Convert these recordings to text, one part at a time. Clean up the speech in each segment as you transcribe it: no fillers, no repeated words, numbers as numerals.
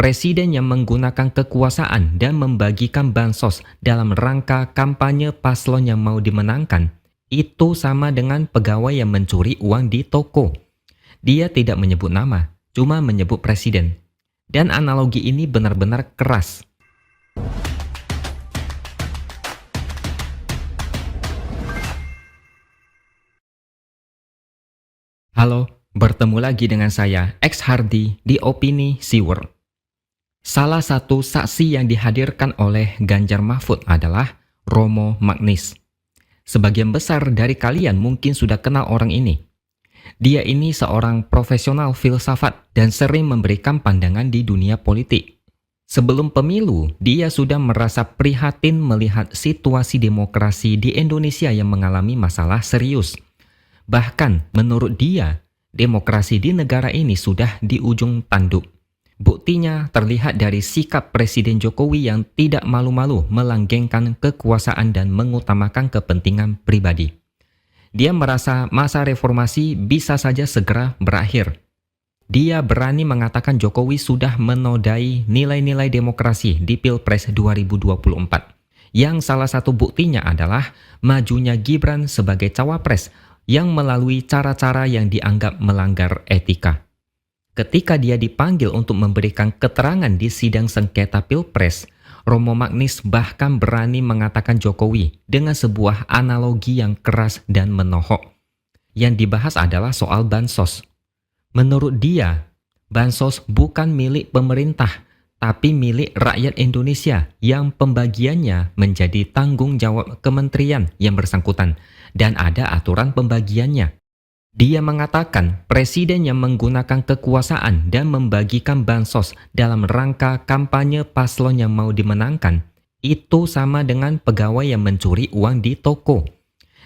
presiden yang menggunakan kekuasaan dan membagikan bansos dalam rangka kampanye paslon yang mau dimenangkan, itu sama dengan pegawai yang mencuri uang di toko. Dia tidak menyebut nama, cuma menyebut presiden. Dan analogi ini benar-benar keras. Halo, bertemu lagi dengan saya, X Hardy, di Opini Siwer. Salah satu saksi yang dihadirkan oleh Ganjar Mahfud adalah Romo Magnis. Sebagian besar dari kalian mungkin sudah kenal orang ini. Dia ini seorang profesional filsafat dan sering memberikan pandangan di dunia politik. Sebelum pemilu, dia sudah merasa prihatin melihat situasi demokrasi di Indonesia yang mengalami masalah serius. Bahkan menurut dia, demokrasi di negara ini sudah di ujung tanduk. Buktinya terlihat dari sikap Presiden Jokowi yang tidak malu-malu melanggengkan kekuasaan dan mengutamakan kepentingan pribadi. Dia merasa masa reformasi bisa saja segera berakhir. Dia berani mengatakan Jokowi sudah menodai nilai-nilai demokrasi di Pilpres 2024. Yang salah satu buktinya adalah majunya Gibran sebagai cawapres yang melalui cara-cara yang dianggap melanggar etika. Ketika dia dipanggil untuk memberikan keterangan di sidang sengketa Pilpres, Romo Magnis bahkan berani mengatakan Jokowi dengan sebuah analogi yang keras dan menohok. Yang dibahas adalah soal bansos. Menurut dia, bansos bukan milik pemerintah, tapi milik rakyat Indonesia yang pembagiannya menjadi tanggung jawab kementerian yang bersangkutan dan ada aturan pembagiannya. Dia mengatakan presiden yang menggunakan kekuasaan dan membagikan bansos dalam rangka kampanye paslon yang mau dimenangkan, itu sama dengan pegawai yang mencuri uang di toko.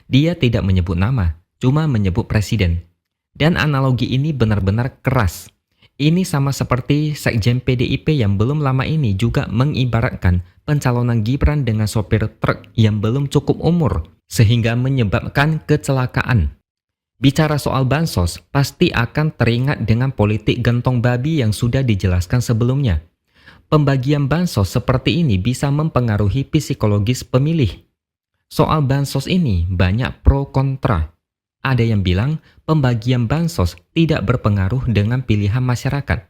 Dia tidak menyebut nama, cuma menyebut presiden. Dan analogi ini benar-benar keras. Ini sama seperti Sekjen PDIP yang belum lama ini juga mengibaratkan pencalonan Gibran dengan sopir truk yang belum cukup umur, sehingga menyebabkan kecelakaan. Bicara soal bansos, pasti akan teringat dengan politik gentong babi yang sudah dijelaskan sebelumnya. Pembagian bansos seperti ini bisa mempengaruhi psikologis pemilih. Soal bansos ini banyak pro kontra. Ada yang bilang pembagian bansos tidak berpengaruh dengan pilihan masyarakat.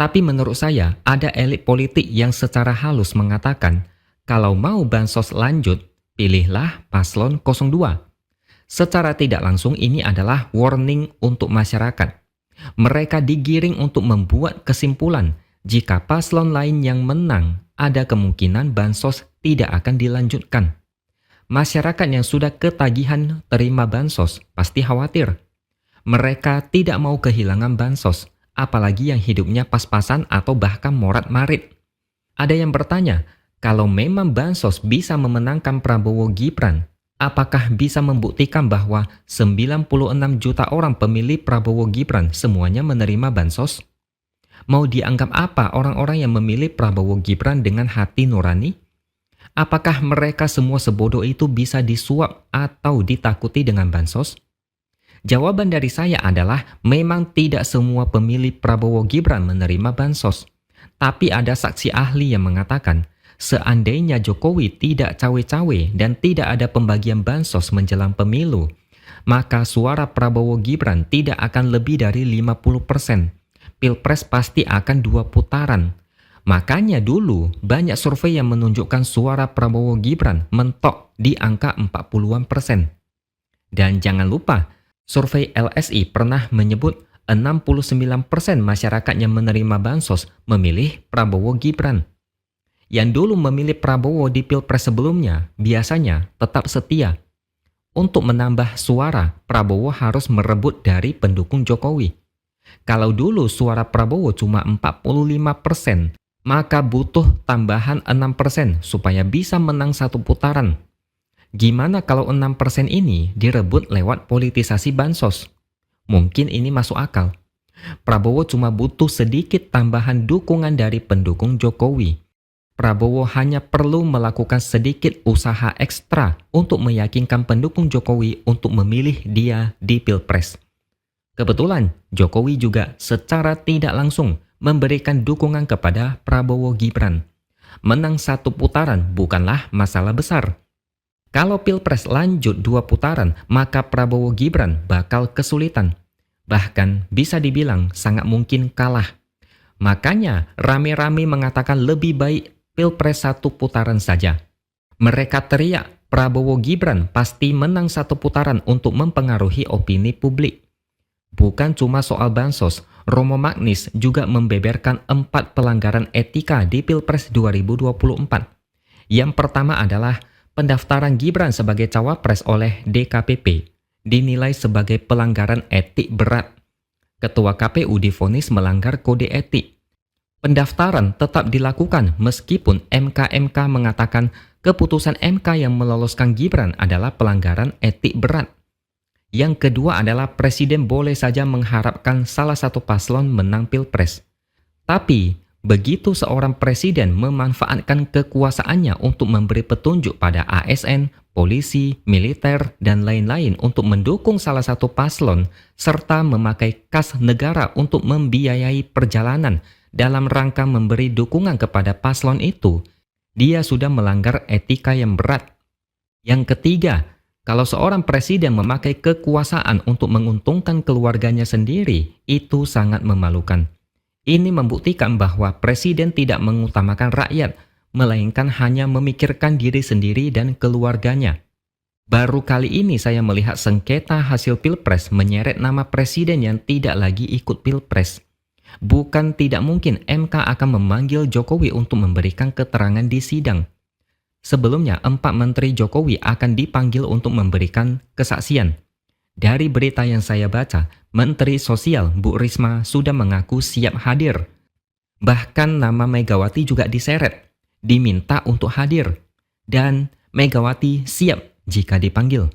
Tapi menurut saya, ada elit politik yang secara halus mengatakan, kalau mau bansos lanjut, pilihlah paslon 02. Secara tidak langsung ini adalah warning untuk masyarakat. Mereka digiring untuk membuat kesimpulan jika paslon lain yang menang ada kemungkinan bansos tidak akan dilanjutkan. Masyarakat yang sudah ketagihan terima bansos pasti khawatir. Mereka tidak mau kehilangan bansos, apalagi yang hidupnya pas-pasan atau bahkan morat-marit. Ada yang bertanya, kalau memang bansos bisa memenangkan Prabowo Gibran, apakah bisa membuktikan bahwa 96 juta orang pemilih Prabowo Gibran semuanya menerima bansos? Mau dianggap apa orang-orang yang memilih Prabowo Gibran dengan hati nurani? Apakah mereka semua sebodoh itu bisa disuap atau ditakuti dengan bansos? Jawaban dari saya adalah memang tidak semua pemilih Prabowo Gibran menerima bansos. Tapi ada saksi ahli yang mengatakan, seandainya Jokowi tidak cawe-cawe dan tidak ada pembagian bansos menjelang pemilu, maka suara Prabowo Gibran tidak akan lebih dari 50%. Pilpres pasti akan 2 putaran. Makanya dulu banyak survei yang menunjukkan suara Prabowo Gibran mentok di angka 40-an%. Dan jangan lupa, survei LSI pernah menyebut 69% masyarakat yang menerima bansos memilih Prabowo Gibran. Yang dulu memilih Prabowo di Pilpres sebelumnya biasanya tetap setia. Untuk menambah suara, Prabowo harus merebut dari pendukung Jokowi. Kalau dulu suara Prabowo cuma 45%, maka butuh tambahan 6% supaya bisa menang 1 putaran. Gimana kalau 6% ini direbut lewat politisasi bansos? Mungkin ini masuk akal. Prabowo cuma butuh sedikit tambahan dukungan dari pendukung Jokowi. Prabowo hanya perlu melakukan sedikit usaha ekstra untuk meyakinkan pendukung Jokowi untuk memilih dia di Pilpres. Kebetulan, Jokowi juga secara tidak langsung memberikan dukungan kepada Prabowo Gibran. Menang satu putaran bukanlah masalah besar. Kalau Pilpres lanjut 2 putaran, maka Prabowo Gibran bakal kesulitan. Bahkan bisa dibilang sangat mungkin kalah. Makanya rame-rame mengatakan lebih baik Pilpres 1 putaran saja. Mereka teriak Prabowo Gibran pasti menang 1 putaran untuk mempengaruhi opini publik. Bukan cuma soal bansos, Romo Magnis juga membeberkan 4 pelanggaran etika di Pilpres 2024. Yang pertama adalah pendaftaran Gibran sebagai cawapres oleh DKPP dinilai sebagai pelanggaran etik berat. Ketua KPU divonis melanggar kode etik. Pendaftaran tetap dilakukan meskipun MK mengatakan keputusan MK yang meloloskan Gibran adalah pelanggaran etik berat. Yang kedua adalah presiden boleh saja mengharapkan salah satu paslon menang Pilpres. Tapi, begitu seorang presiden memanfaatkan kekuasaannya untuk memberi petunjuk pada ASN, polisi, militer, dan lain-lain untuk mendukung salah satu paslon, serta memakai kas negara untuk membiayai perjalanan dalam rangka memberi dukungan kepada paslon itu, dia sudah melanggar etika yang berat. Yang ketiga, kalau seorang presiden memakai kekuasaan untuk menguntungkan keluarganya sendiri, itu sangat memalukan. Ini membuktikan bahwa presiden tidak mengutamakan rakyat, melainkan hanya memikirkan diri sendiri dan keluarganya. Baru kali ini saya melihat sengketa hasil Pilpres menyeret nama presiden yang tidak lagi ikut Pilpres. Bukan tidak mungkin MK akan memanggil Jokowi untuk memberikan keterangan di sidang. Sebelumnya, 4 menteri Jokowi akan dipanggil untuk memberikan kesaksian. Dari berita yang saya baca, Menteri Sosial Bu Risma sudah mengaku siap hadir. Bahkan nama Megawati juga diseret, diminta untuk hadir. Dan Megawati siap jika dipanggil.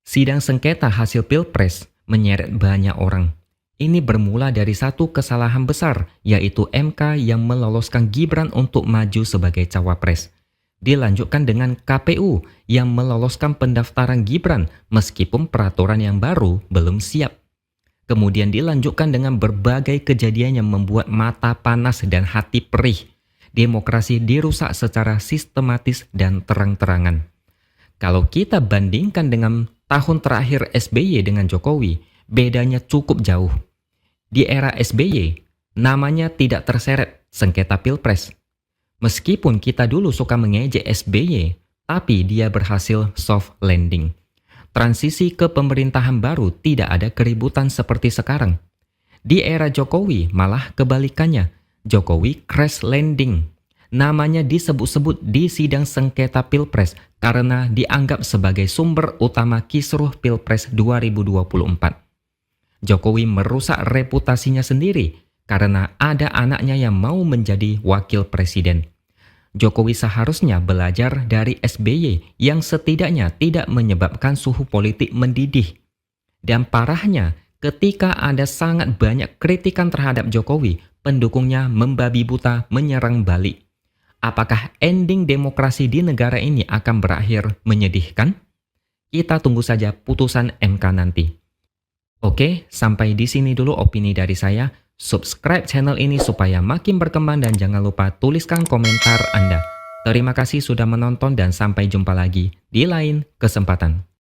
Sidang sengketa hasil Pilpres menyeret banyak orang. Ini bermula dari satu kesalahan besar, yaitu MK yang meloloskan Gibran untuk maju sebagai cawapres. Dilanjutkan dengan KPU yang meloloskan pendaftaran Gibran meskipun peraturan yang baru belum siap. Kemudian dilanjutkan dengan berbagai kejadian yang membuat mata panas dan hati perih. Demokrasi dirusak secara sistematis dan terang-terangan. Kalau kita bandingkan dengan tahun terakhir SBY dengan Jokowi, bedanya cukup jauh. Di era SBY, namanya tidak terseret sengketa Pilpres. Meskipun kita dulu suka mengejek SBY, tapi dia berhasil soft landing. Transisi ke pemerintahan baru tidak ada keributan seperti sekarang. Di era Jokowi malah kebalikannya, Jokowi crash landing. Namanya disebut-sebut di sidang sengketa Pilpres karena dianggap sebagai sumber utama kisruh Pilpres 2024. Jokowi merusak reputasinya sendiri karena ada anaknya yang mau menjadi wakil presiden. Jokowi seharusnya belajar dari SBY yang setidaknya tidak menyebabkan suhu politik mendidih. Dan parahnya, ketika ada sangat banyak kritikan terhadap Jokowi, pendukungnya membabi buta menyerang balik. Apakah ending demokrasi di negara ini akan berakhir menyedihkan? Kita tunggu saja putusan MK nanti. Oke, sampai di sini dulu opini dari saya. Subscribe channel ini supaya makin berkembang dan jangan lupa tuliskan komentar Anda. Terima kasih sudah menonton dan sampai jumpa lagi di lain kesempatan.